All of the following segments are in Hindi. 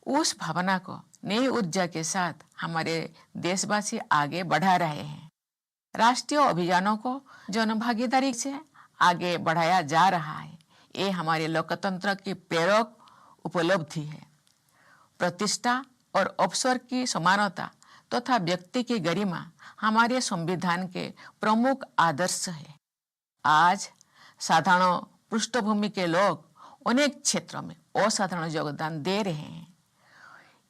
उस भावना को नई ऊर्जा के साथ हमारे देशवासी आगे बढ़ा रहे हैं। राष्ट्रीय अभियानों को जन भागीदारी से आगे बढ़ाया जा रहा है। ये हमारे लोकतंत्र की प्रेरक उपलब्धि है। प्रतिष्ठा और अवसर की समानता तथा व्यक्ति की गरिमा हमारे संविधान के प्रमुख आदर्श है। आज साधारण पृष्ठभूमि के लोग अनेक क्षेत्रों में असाधारण योगदान दे रहे हैं।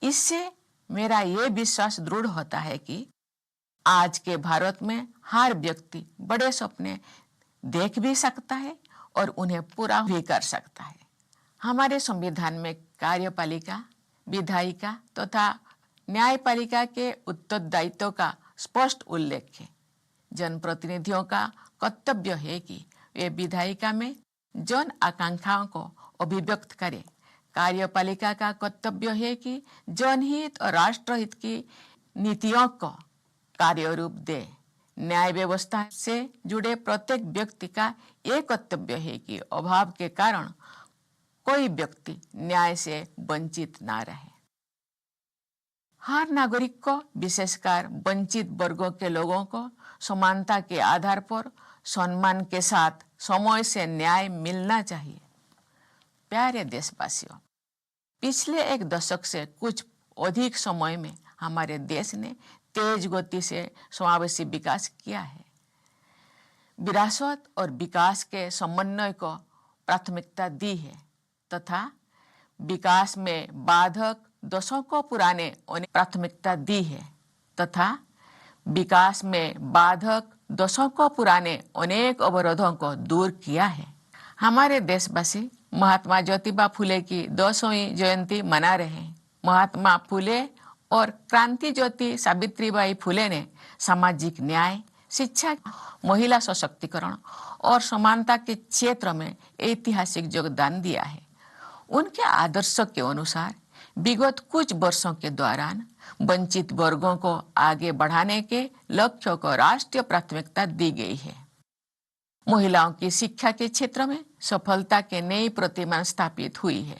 इससे मेरा ये विश्वास दृढ़ होता है कि आज के भारत में हर व्यक्ति बड़े सपने देख भी सकता है और उन्हें पूरा भी कर सकता है। हमारे संविधान में कार्यपालिका, विधायिका तथा न्यायपालिका के उत्तरदायित्व का स्पष्ट उल्लेख है। जनप्रतिनिधियों का कर्तव्य है कि वे विधायिका में जन आकांक्षाओं को अभिव्यक्त करें। कार्यपालिका का कर्तव्य है कि जनहित और राष्ट्रहित की नीतियों को कार्य रूप दे। न्याय व्यवस्था से जुड़े प्रत्येक व्यक्ति का ये कर्तव्य है कि अभाव के कारण कोई व्यक्ति न्याय से वंचित ना रहे। हर नागरिक को, विशेषकर वंचित वर्गों के लोगों को समानता के आधार पर सम्मान के साथ समय से न्याय मिलना चाहिए। प्यारे देशवासियों, पिछले एक दशक से कुछ अधिक समय में हमारे देश ने तेज गति से समावेशी विकास किया है। विरासत और विकास के समन्वय को प्राथमिकता दी है तथा विकास में बाधक दशकों पुराने प्राथमिकता दी है तथा विकास में बाधक दशकों पुराने अनेक अवरोधों को दूर किया है। हमारे देशवासी महात्मा ज्योतिबा फुले की 200वीं जयंती मना रहे हैं। महात्मा फुले और क्रांति ज्योति सावित्रीबाई फुले ने सामाजिक न्याय, शिक्षा, महिला सशक्तिकरण और समानता के क्षेत्र में ऐतिहासिक योगदान दिया है। उनके आदर्शों के अनुसार विगत कुछ वर्षों के दौरान वंचित वर्गों को आगे बढ़ाने के लक्ष्यों को राष्ट्रीय प्राथमिकता दी गई है। महिलाओं की शिक्षा के क्षेत्र में सफलता के नई प्रतिमान स्थापित हुई है।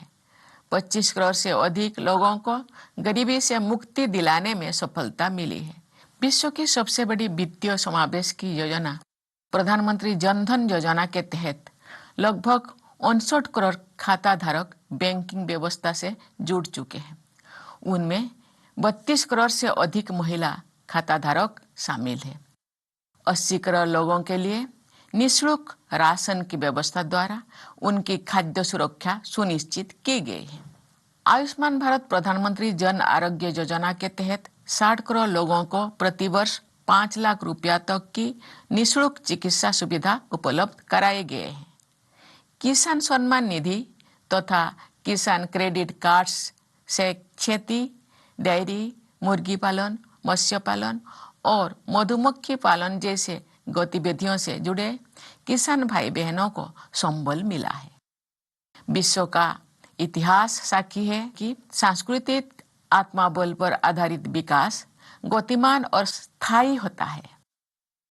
25 करोड़ से अधिक लोगों को गरीबी से मुक्ति दिलाने में सफलता मिली है। विश्व की सबसे बड़ी वित्तीय समावेश की योजना प्रधानमंत्री जन धन योजना के तहत लगभग 59 करोड़ खाता धारक बैंकिंग व्यवस्था से जुड़ चुके हैं। उनमें 32 करोड़ से अधिक महिला खाता धारक शामिल है। 80 करोड़ लोगों के लिए निःशुल्क राशन की व्यवस्था द्वारा उनकी खाद्य सुरक्षा सुनिश्चित की गई है। आयुष्मान भारत प्रधानमंत्री जन आरोग्य योजना के तहत 60 करोड़ लोगों को प्रतिवर्ष 5 लाख रुपया तक की निःशुल्क चिकित्सा सुविधा उपलब्ध कराए गए हैं। किसान सम्मान निधि तथा किसान क्रेडिट कार्ड्स से खेती, डेयरी, मुर्गी पालन, मत्स्य पालन और मधुमक्खी पालन जैसे गतिविधियों से जुड़े किसान भाई बहनों को संबल मिला है। विश्व का इतिहास साक्षी है कि सांस्कृतिक आत्मबल पर आधारित विकास गतिमान और स्थायी होता है।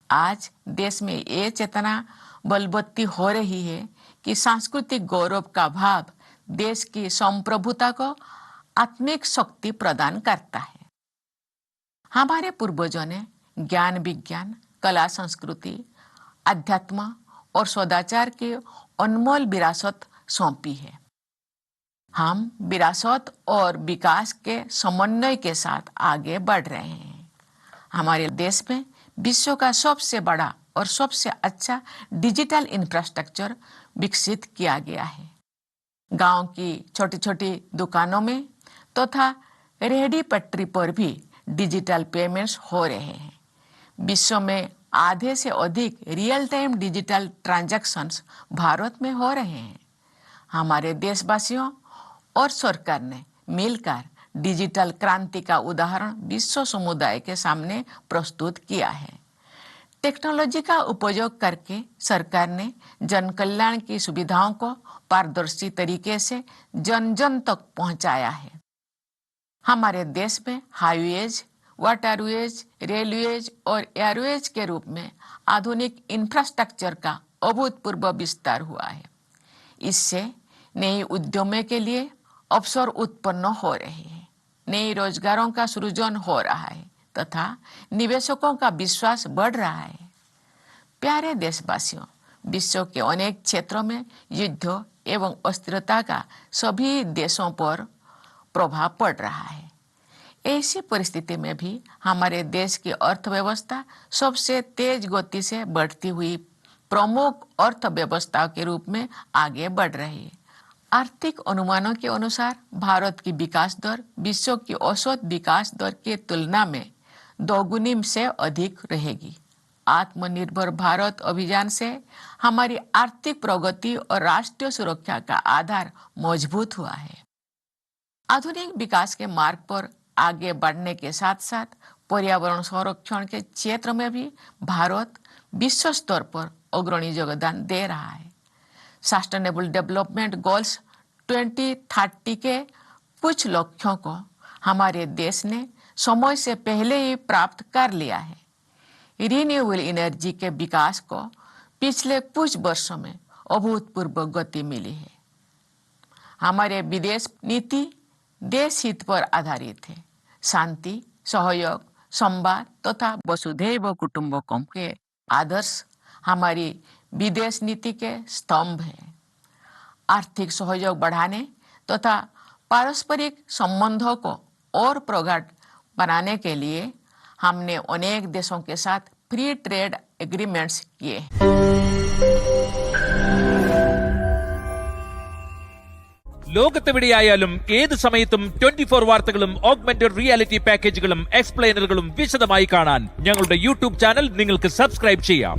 आज देश में ये चेतना बलवत्ती हो रही है कि सांस्कृतिक गौरव का भाव देश की संप्रभुता को आत्मिक शक्ति प्रदान करता है। हमारे पूर्वजों ने ज्ञान, विज्ञान, कला, संस्कृति, अध्यात्म और सदाचार की अनमोल विरासत सौंपी है। हम विरासत और विकास के समन्वय के साथ आगे बढ़ रहे हैं। हमारे देश में विश्व का सबसे बड़ा और सबसे अच्छा डिजिटल इंफ्रास्ट्रक्चर विकसित किया गया है। गांव की छोटी छोटी दुकानों में तथा रेहड़ी पटरी पर भी डिजिटल पेमेंट्स हो रहे हैं। विश्व में आधे से अधिक real time digital transactions Bharat में हो रहे हैं। हमारे देशवासियों और सरकार ने मिलकर डिजिटल क्रांति का उदाहरण विश्व समुदाय के सामने प्रस्तुत किया है। टेक्नोलॉजी का उपयोग करके सरकार ने जन कल्याण की सुविधाओं को पारदर्शी तरीके से जन जन तक पहुंचाया है। हमारे देश में हाईवेज, वाटरवेज, रेलवेज और एयरवेज के रूप में आधुनिक इंफ्रास्ट्रक्चर का अभूतपूर्व विस्तार हुआ है। इससे नए उद्यमों के लिए अवसर उत्पन्न हो रहे हैं। नए रोजगारों का सृजन हो रहा है तथा निवेशकों का विश्वास बढ़ रहा है। प्यारे देशवासियों, विश्व के अनेक क्षेत्रों में युद्ध एवं अस्थिरता का सभी देशों पर प्रभाव पड़ रहा है। ऐसी परिस्थिति में भी हमारे देश की अर्थव्यवस्था सबसे तेज गति से बढ़ती हुई प्रमुख अर्थव्यवस्था के रूप में आगे बढ़ रही है। आर्थिक अनुमानों के अनुसार भारत की विकास दर विश्व की औसत विकास दर की तुलना में दोगुनी से अधिक रहेगी। आत्मनिर्भर भारत अभियान से हमारी आर्थिक प्रगति और राष्ट्रीय सुरक्षा का आधार मजबूत हुआ है। आधुनिक विकास के मार्ग पर आगे बढ़ने के साथ साथ पर्यावरण संरक्षण के क्षेत्र में भी भारत विश्व स्तर पर अग्रणी योगदान दे रहा है। सस्टेनेबल डेवलपमेंट गोल्स 2030 के कुछ लक्ष्यों को हमारे देश ने समय से पहले ही प्राप्त कर लिया है। रिन्यूएबल एनर्जी के विकास को पिछले कुछ वर्षों में अभूतपूर्व गति मिली है। हमारे विदेश नीति देश हित पर आधारित है। शांति, सहयोग, संवाद तथा वसुधैव कुटुंबकम के आदर्श हमारी विदेश नीति के स्तंभ हैं। आर्थिक सहयोग बढ़ाने तथा पारस्परिक संबंधों को और प्रगाढ़ बनाने के लिए हमने अनेक देशों के साथ फ्री ट्रेड एग्रीमेंट्स किए हैं। ലോകത്തെവിടെയായാലും ഏത് സമയത്തും 24 വാർത്തകളും ഓഗ്മെന്റഡ് റിയാലിറ്റി പാക്കേജുകളും എക്സ്പ്ലെയിനറുകളും വിശദമായി കാണാൻ ഞങ്ങളുടെ യൂട്യൂബ് ചാനൽ നിങ്ങൾക്ക് സബ്സ്ക്രൈബ് ചെയ്യാം.